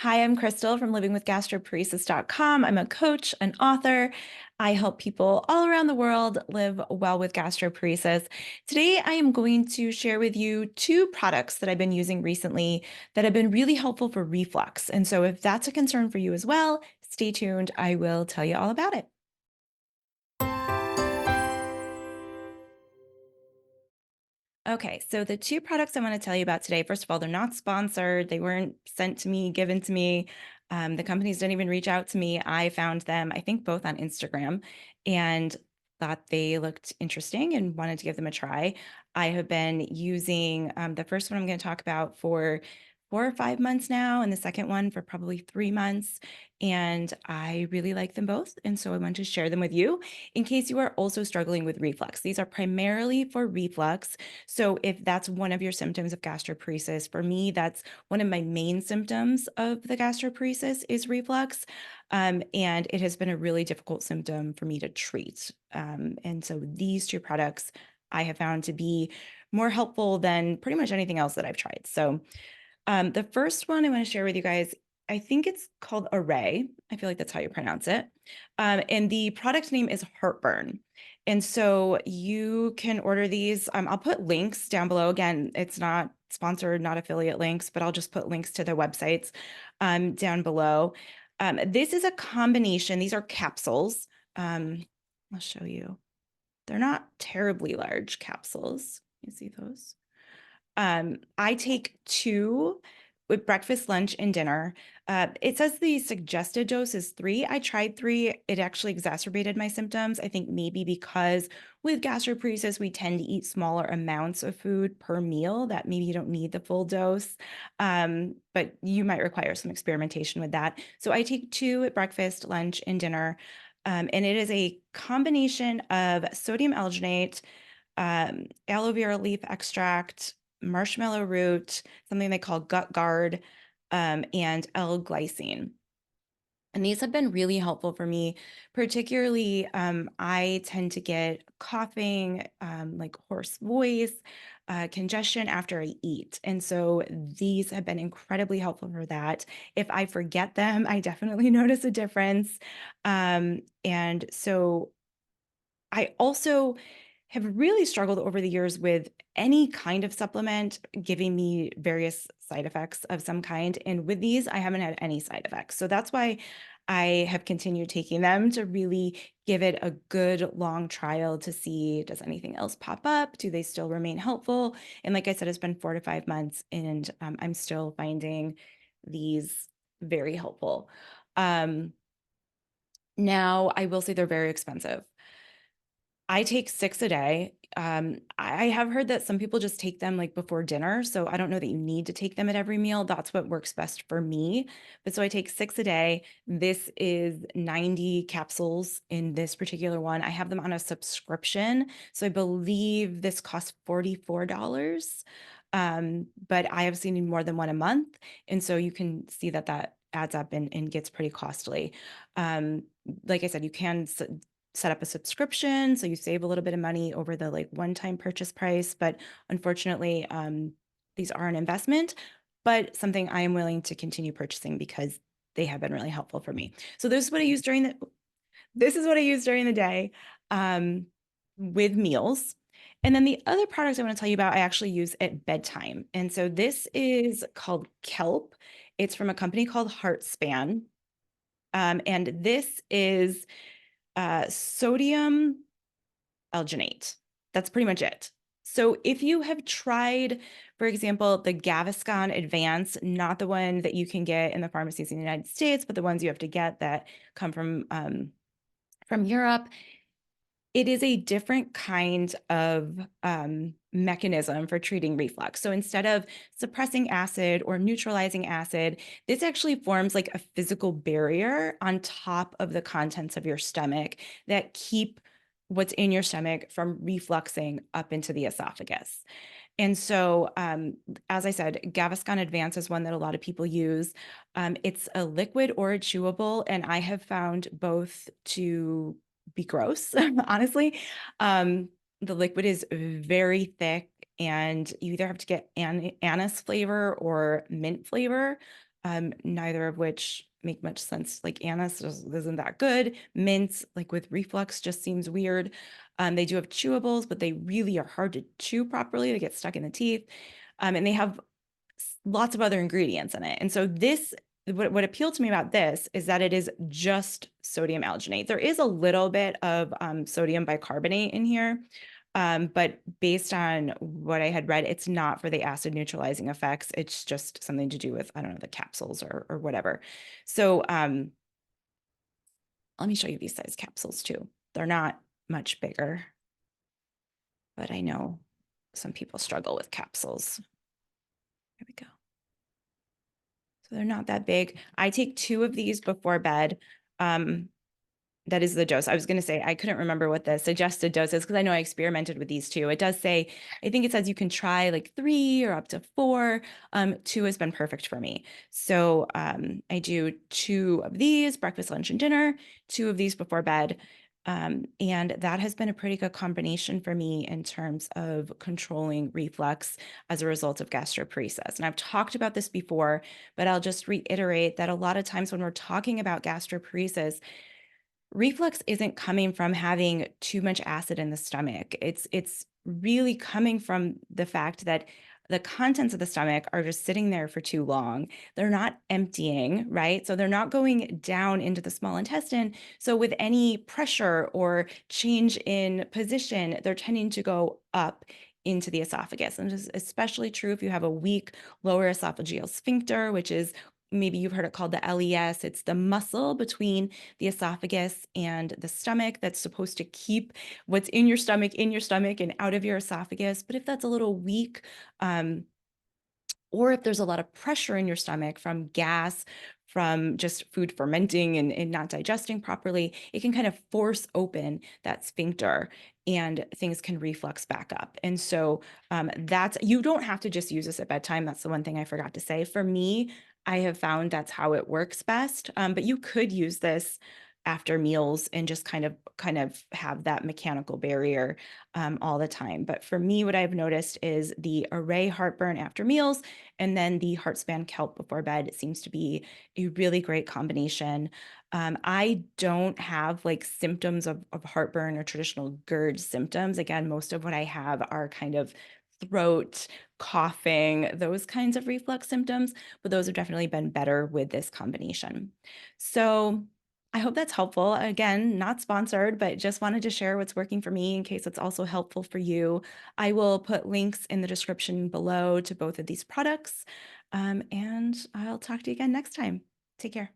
Hi, I'm Crystal from livingwithgastroparesis.com. I'm a coach, an author. I help people all around the world live well with gastroparesis. Today, I am going to share with you two products that I've been using recently that have been really helpful for reflux. And so if that's a concern for you as well, stay tuned. I will tell you all about it. Okay, so the two products I want to tell you about today, first of all, they're not sponsored. They weren't sent to me, given to me. The companies didn't even reach out to me. I found them, I think, both on Instagram and thought they looked interesting and wanted to give them a try. I have been using the first one I'm going to talk about for 4 or 5 months now, and the second one for probably 3 months. And I really like them both. And so I want to share them with you in case you are also struggling with reflux. These are primarily for reflux. So if that's one of your symptoms of gastroparesis, for me, that's one of my main symptoms of the gastroparesis is reflux. And it has been a really difficult symptom for me to treat. And so these two products I have found to be more helpful than pretty much anything else that I've tried. So the first one I want to share with you guys, I think it's called Arrae. I feel like that's how you pronounce it. And the product name is Heartburn. And so you can order these. I'll put links down below. Again, it's not sponsored, not affiliate links, but I'll just put links to their websites down below. This is a combination. These are capsules. I'll show you. They're not terribly large capsules. You see those? I take 2 with breakfast, lunch, and dinner. It says the suggested dose is 3. I tried 3. It actually exacerbated my symptoms. I think maybe because with gastroparesis, we tend to eat smaller amounts of food per meal that maybe you don't need the full dose. But you might require some experimentation with that. So I take 2 at breakfast, lunch, and dinner. And it is a combination of sodium alginate, aloe vera leaf extract, marshmallow root, something they call gut guard, and L-glycine. And these have been really helpful for me. Particularly, I tend to get coughing, like hoarse voice, congestion after I eat. And so these have been incredibly helpful for that. If I forget them, I definitely notice a difference. And so I also have really struggled over the years with any kind of supplement giving me various side effects of some kind. And with these, I haven't had any side effects. So that's why I have continued taking them to really give it a good long trial to see, does anything else pop up? Do they still remain helpful? And like I said, it's been 4 to 5 months and I'm still finding these very helpful. Now, I will say they're very expensive. I take 6 a day. I have heard that some people just take them like before dinner. So I don't know that you need to take them at every meal. That's what works best for me. But so I take 6 a day. This is 90 capsules in this particular one. I have them on a subscription. So I believe this costs $44. But I have seen more than one a month. And so you can see that that adds up and gets pretty costly. Like I said, you can set up a subscription so you save a little bit of money over the like one-time purchase price, but unfortunately these are an investment, but something I am willing to continue purchasing because they have been really helpful for me. So this is what I use during the day with meals. And then the other products I want to tell you about I actually use at bedtime. And so this is called Kelp. It's from a company called HartSpan. And this is sodium alginate. That's pretty much it. So if you have tried, for example, the Gaviscon Advance, not the one that you can get in the pharmacies in the United States, but the ones you have to get that come from Europe, it is a different kind of mechanism for treating reflux. So instead of suppressing acid or neutralizing acid, this actually forms like a physical barrier on top of the contents of your stomach that keep what's in your stomach from refluxing up into the esophagus. And so, as I said, Gaviscon Advance is one that a lot of people use. It's a liquid or a chewable, and I have found both to be gross, honestly. The liquid is very thick, and you either have to get anise flavor or mint flavor. neither of which make much sense. Like anise isn't that good. Mint, like with reflux, just seems weird. They do have chewables, but they really are hard to chew properly. They get stuck in the teeth. And they have lots of other ingredients in it. And so what appealed to me about this is that it is just sodium alginate. There is a little bit of sodium bicarbonate in here, but based on what I had read, it's not for the acid neutralizing effects. It's just something to do with, I don't know, the capsules or whatever. So let me show you these size capsules too. They're not much bigger, but I know some people struggle with capsules. Here we go. So they're not that big. I take 2 of these before bed. That is the dose. I was going to say, I couldn't remember what the suggested dose is because I know I experimented with these too. It does say, I think it says you can try like 3 or up to 4. 2 has been perfect for me. So I do 2 of these, breakfast, lunch, and dinner, 2 of these before bed. And that has been a pretty good combination for me in terms of controlling reflux as a result of gastroparesis. And I've talked about this before, but I'll just reiterate that a lot of times when we're talking about gastroparesis, reflux isn't coming from having too much acid in the stomach. It's really coming from the fact that the contents of the stomach are just sitting there for too long. They're not emptying, right? So they're not going down into the small intestine. So with any pressure or change in position, they're tending to go up into the esophagus. And this is especially true if you have a weak lower esophageal sphincter, which is maybe you've heard it called the LES. It's the muscle between the esophagus and the stomach that's supposed to keep what's in your stomach and out of your esophagus. But if that's a little weak, or if there's a lot of pressure in your stomach from gas, from just food fermenting and not digesting properly, it can kind of force open that sphincter and things can reflux back up. And so you don't have to just use this at bedtime. That's the one thing I forgot to say. For me, I have found that's how it works best. But you could use this after meals and just kind of have that mechanical barrier all the time. But for me, what I've noticed is the Arrae heartburn after meals and then the HartSpan Kelp before bed. It seems to be a really great combination. I don't have like symptoms of heartburn or traditional GERD symptoms. Again, most of what I have are kind of throat, coughing, those kinds of reflux symptoms, but those have definitely been better with this combination. So I hope that's helpful. Again, not sponsored, but just wanted to share what's working for me in case it's also helpful for you. I will put links in the description below to both of these products. And I'll talk to you again next time. Take care.